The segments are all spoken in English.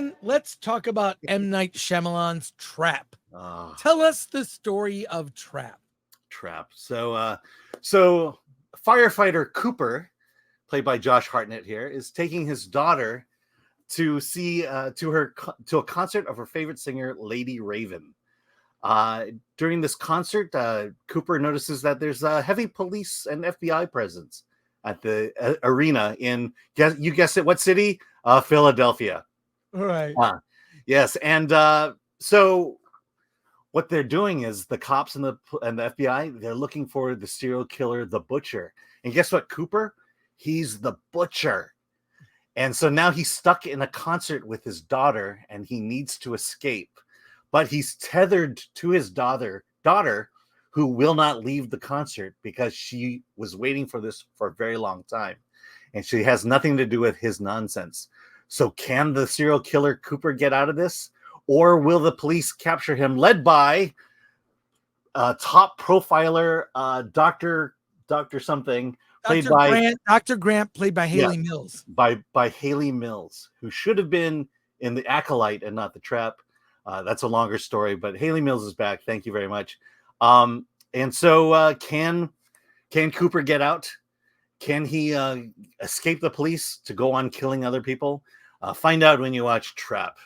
Alan, let's talk about M. Night Shyamalan's Trap. Ah, Tell us the story of Trap. Trap. So firefighter Cooper, played by Josh Hartnett here, is taking his daughter to see to a concert of her favorite singer, Lady Raven. During this concert, Cooper notices that there's a heavy police and FBI presence at the arena in, you guessed it, what city? Philadelphia. All right. Yes, and so what they're doing is the cops and the FBI, they're looking for the serial killer, the Butcher. And guess what, Cooper? He's the Butcher. And so now he's stuck in a concert with his daughter and he needs to escape. But he's tethered to his daughter who will not leave the concert because she was waiting for this for a very long time. And she has nothing to do with his nonsense. So can the serial killer Cooper get out of this? Or will the police capture him, led by top profiler Dr. something, played by Dr. Grant, played by Haley Mills. By Haley Mills, who should have been in The Acolyte and not The Trap. That's a longer story, but Haley Mills is back. Thank you very much. And so can Cooper get out? Can he escape the police to go on killing other people? Find out when you watch Trap.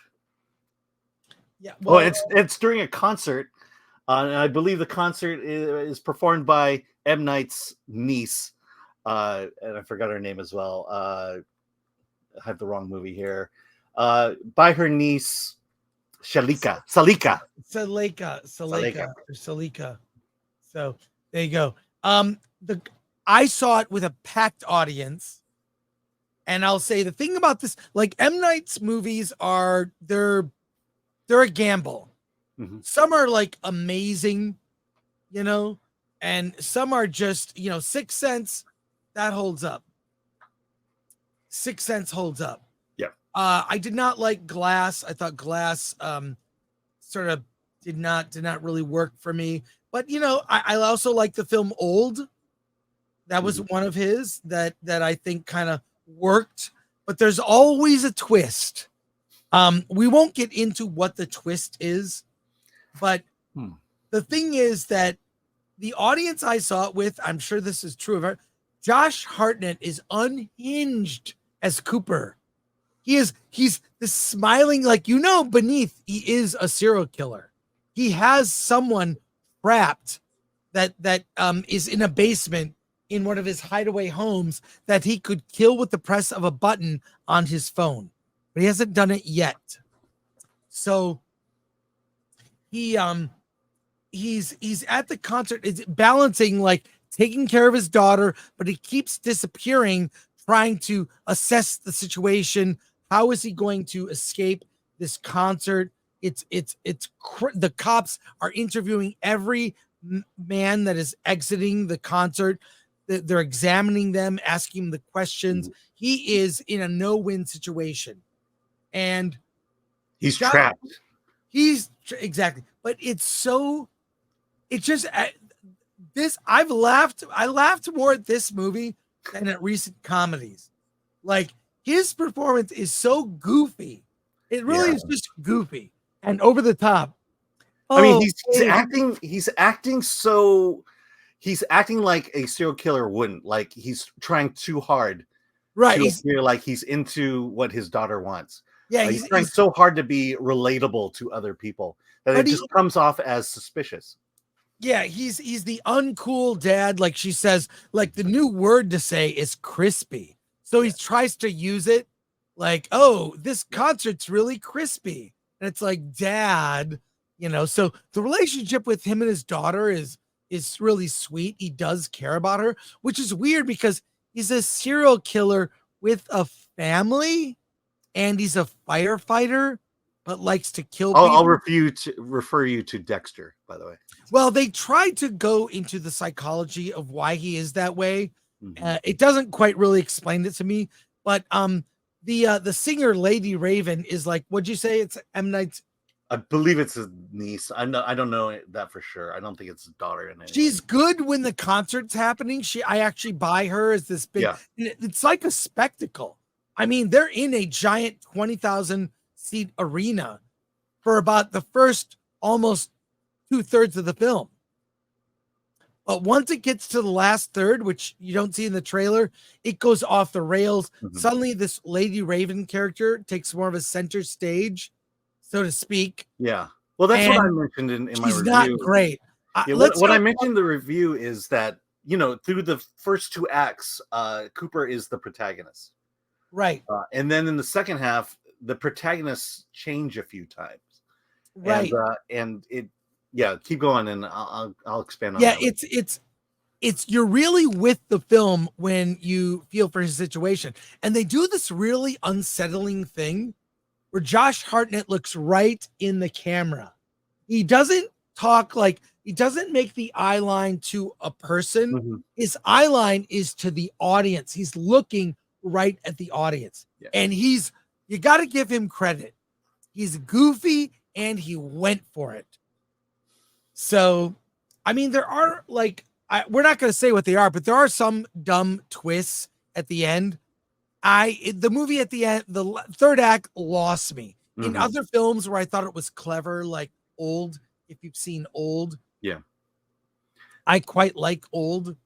Yeah, well, it's during a concert. And I believe the concert is performed by M. Night's niece. And I forgot her name as well. I have the wrong movie here. By her niece, Salika. So there you go. I saw it with a packed audience. And I'll say the thing about this, like M. Night's movies they're a gamble. Mm-hmm. Some are like amazing, and some are just, Sixth Sense, that holds up. Sixth Sense holds up. Yeah. I did not like Glass. I thought Glass sort of did not really work for me. But I also like the film Old. That was one of his that I think kind of worked, but there's always a twist. We won't get into what the twist is, but the thing is that the audience I saw it with, I'm sure this is true of her, Josh Hartnett is unhinged as Cooper. He's the smiling, like, beneath he is a serial killer. He has someone trapped that is in a basement in one of his hideaway homes that he could kill with the press of a button on his phone, but he hasn't done it yet. So he's at the concert. It's balancing, like, taking care of his daughter, but he keeps disappearing, trying to assess the situation. How is he going to escape this concert? The cops are interviewing every man that is exiting the concert. They're examining them, asking them the questions. He is in a no-win situation, and he's trapped. Exactly. But I laughed more at this movie than at recent comedies. Like, his performance is so goofy. It really is just goofy and over the top. I mean, he's acting like a serial killer wouldn't. Like, he's trying too hard. Right. To appear like he's into what his daughter wants. Yeah. He's trying so hard to be relatable to other people that it just comes off as suspicious. Yeah. He's the uncool dad. Like she says, like, the new word to say is crispy. So he tries to use it like, oh, this concert's really crispy. And it's like, Dad, so the relationship with him and his daughter is really sweet. He does care about her, which is weird because he's a serial killer with a family and he's a firefighter, but likes to kill people. I'll refer you to Dexter, by the way. Well, they tried to go into the psychology of why he is that way. It doesn't quite really explain it to me, but the singer Lady Raven is like, what'd you say? It's M. Night's. I believe it's his niece. I don't know that for sure. I don't think it's his daughter. She's good when the concert's happening. I actually buy her as this big. Yeah. It's like a spectacle. I mean, they're in a giant 20,000 seat arena for about the first almost 2/3 of the film. But once it gets to the last third, which you don't see in the trailer, it goes off the rails. Mhm. Suddenly, this Lady Raven character takes more of a center stage, so to speak. Yeah. Well, that's what I And mentioned in my she's not review. great. Yeah, Let's what I talk mentioned in the review is that, through the first two acts, Cooper is the protagonist. right, And then in the second half, the protagonists change a few times. right. And it, yeah, keep going, and I'll expand on Yeah, that. it's you're really with the film when you feel for his situation. And they do this really unsettling thing where Josh Hartnett looks right in the camera. He doesn't talk like he doesn't make the eye line to a person. Mhm. His eye line is to the audience. He's looking right at the audience. Yeah. And you got to give him credit. He's goofy and he went for it. So, I mean, there are we're not going to say what they are, but there are some dumb twists at the end. The movie at the end, the third act lost me. In Mhm. other films where I thought it was clever, like Old, if you've seen Old, Yeah. I quite like Old,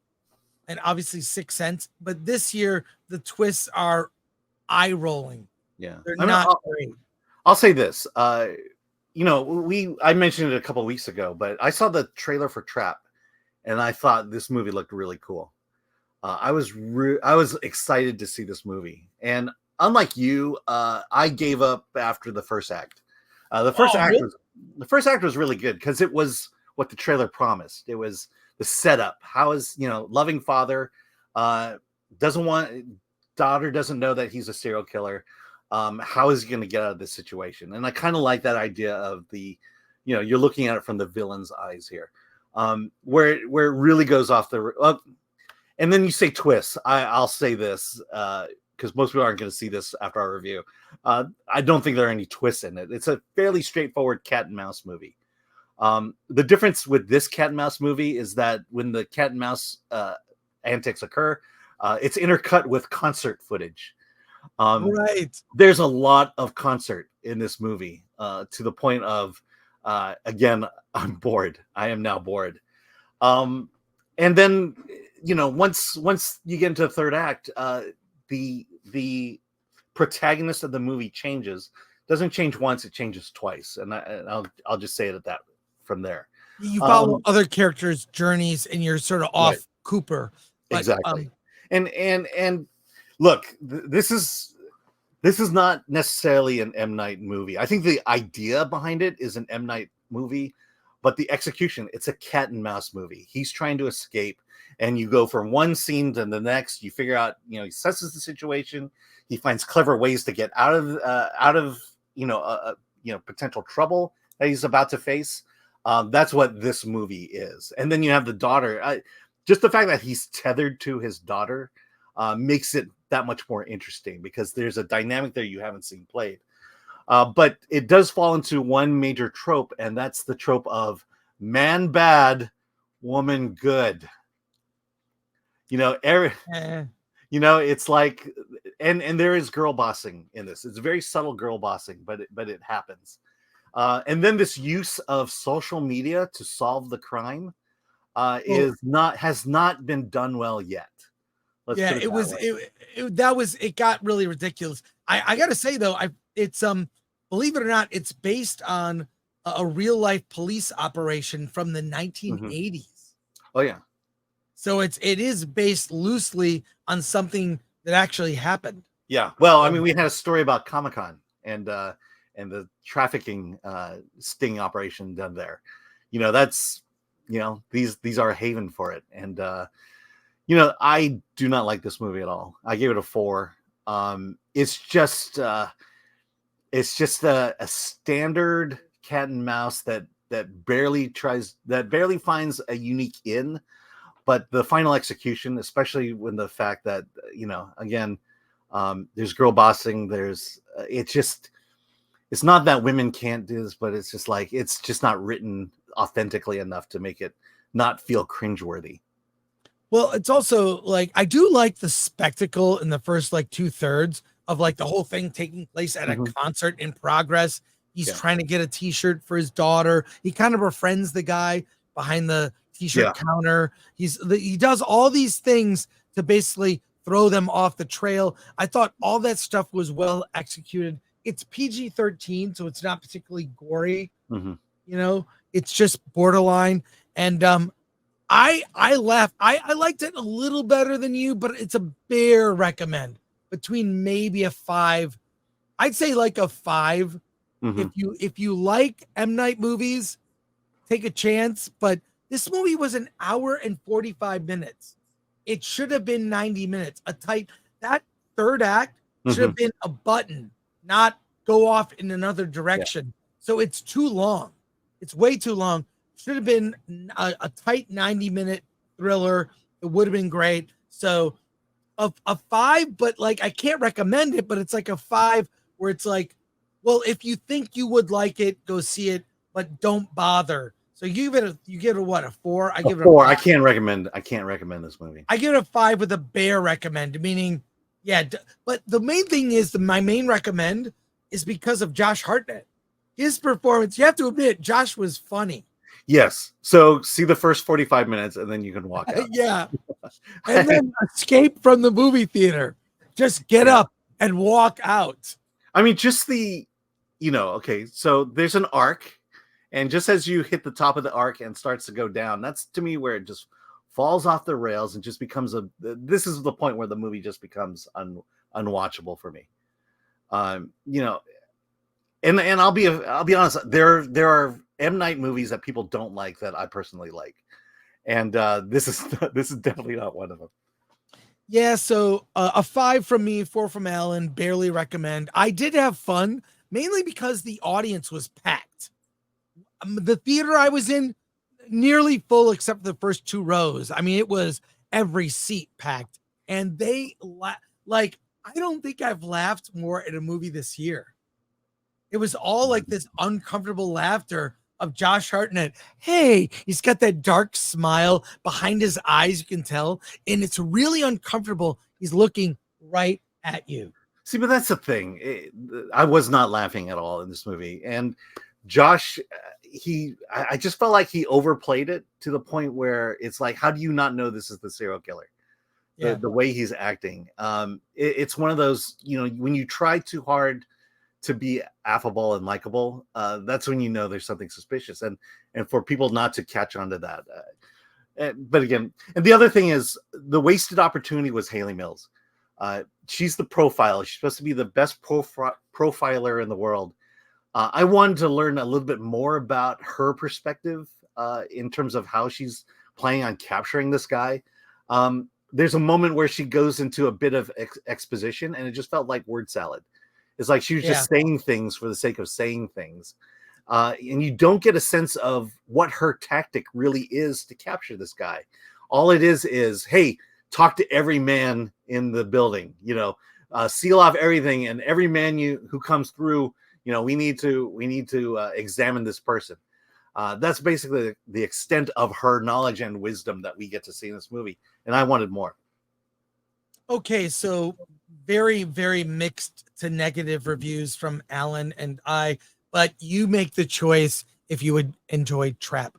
and obviously Sixth Sense. But this year, the twists are eye rolling. Yeah. They're I mean, not great. I'll say this. I mentioned it a couple of weeks ago, but I saw the trailer for Trap, and I thought this movie looked really cool. I was excited to see this movie, and unlike you, I gave up after the first act. The first act was really good because it was what the trailer promised. It was the setup. How is loving father daughter doesn't know that he's a serial killer. How is he going to get out of this situation? And I kind of like that idea of you're looking at it from the villain's eyes here, where it really goes off the. And then you say twists. I'll say this because most people aren't going to see this after our review. I don't think there are any twists in it. It's a fairly straightforward cat and mouse movie. The difference with this cat and mouse movie is that when the cat and mouse antics occur, it's intercut with concert footage. Right. There's a lot of concert in this movie to the point of, again, I'm bored. I am now bored. And then, once you get into the third act, the protagonist of the movie changes. Doesn't change once, it changes twice. And I'll just say it at that from there. You follow other characters' journeys and you're sort of off Right. Cooper. But, Exactly. And look, this is not necessarily an M. Night movie. I think the idea behind it is an M. Night movie, but the execution, it's a cat and mouse movie. He's trying to escape, and you go from one scene to the next. You figure out, he assesses the situation. He finds clever ways to get out of potential trouble that he's about to face. That's what this movie is. And then you have the daughter. Just the fact that he's tethered to his daughter makes it that much more interesting because there's a dynamic there you haven't seen played. But it does fall into one major trope, and that's the trope of man bad, woman good. It's like, and there is girl bossing in this. It's very subtle girl bossing, but it happens. And then this use of social media to solve the crime has not been done well yet. It got really ridiculous. I gotta say though, it's believe it or not, it's based on a real life police operation from the 1980s. Mm-hmm. Oh yeah. So it is based loosely on something that actually happened. Yeah. Well, I mean, we had a story about Comic-Con and the trafficking sting operation done there. That's these are a haven for it. And I do not like this movie at all. I gave it a 4. It's just a standard cat and mouse that barely finds a unique in. But the final execution, especially when the fact that, again, there's girl bossing, it's not that women can't do this, but it's just like, it's just not written authentically enough to make it not feel cringeworthy. Well, it's also like, I do like the spectacle in the first 2/3, of like the whole thing taking place at a Mhm. concert in progress. He's Yeah. trying to get a t-shirt for his daughter. He kind of befriends the guy behind the t-shirt Yeah. counter. He does all these things to basically throw them off the trail. I thought all that stuff was well executed. It's PG-13, so it's not particularly gory. Mhm. You know, it's just borderline. And I laughed. I liked it a little better than you, but it's a bare recommend. Between maybe a 5, I'd say like a 5. Mhm. If you like M. Night movies, take a chance. But this movie was an hour and 45 minutes. It should have been 90 minutes. That third act should have Mhm. been a button, not go off in another direction. So it's too long. It's way too long. Should have been a tight 90-minute thriller. It would have been great. So a 5, but like I can't recommend it, but it's like a 5 where it's like, well, if you think you would like it, go see it, but don't bother. So you give it what, a 4? I give it a 4. 5. I can't recommend this movie. I give it a 5 with a bare recommend, meaning, yeah. But the main thing is my main recommend is because of Josh Hartnett. His performance, you have to admit, Josh was funny. Yes. So see the first 45 minutes and then you can walk out. Yeah. And then escape from the movie theater. Just get up and walk out. I mean, just okay, so there's an arc, and just as you hit the top of the arc and starts to go down, that's to me where it just falls off the rails and just becomes this is the point where the movie just becomes unwatchable for me. And I'll be honest, there are M. Night movies that people don't like that I personally like. And this is definitely not one of them. Yeah, so a 5 from me, 4 from Alan, barely recommend. I did have fun, mainly because the audience was packed. The theater I was in, nearly full except for the first 2 rows. I mean, it was every seat packed. And they, like, I don't think I've laughed more at a movie this year. It was all like this uncomfortable laughter of Josh Hartnett. Hey, he's got that dark smile behind his eyes, you can tell, and it's really uncomfortable. He's looking right at you. See, but that's the thing. I was not laughing at all in this movie. And Josh, I just felt like he overplayed it to the point where it's like, how do you not know this is the serial killer? Yeah. The way he's acting. It's one of those, when you try too hard to be affable and likable, that's when you know there's something suspicious, and for people not to catch on to that. But again, and the other thing is the wasted opportunity was Haley Mills. She's the profiler. She's supposed to be the best profiler in the world. I wanted to learn a little bit more about her perspective in terms of how she's planning on capturing this guy. There's a moment where she goes into a bit of exposition, and it just felt like word salad. It's like she was just saying things for the sake of saying things. And you don't get a sense of what her tactic really is to capture this guy. All it is, hey, talk to every man in the building, seal off everything, and every man who comes through, we need to examine this person. That's basically the extent of her knowledge and wisdom that we get to see in this movie. And I wanted more. Okay, so very, very mixed to negative reviews from Alan and I, but you make the choice if you would enjoy Trap.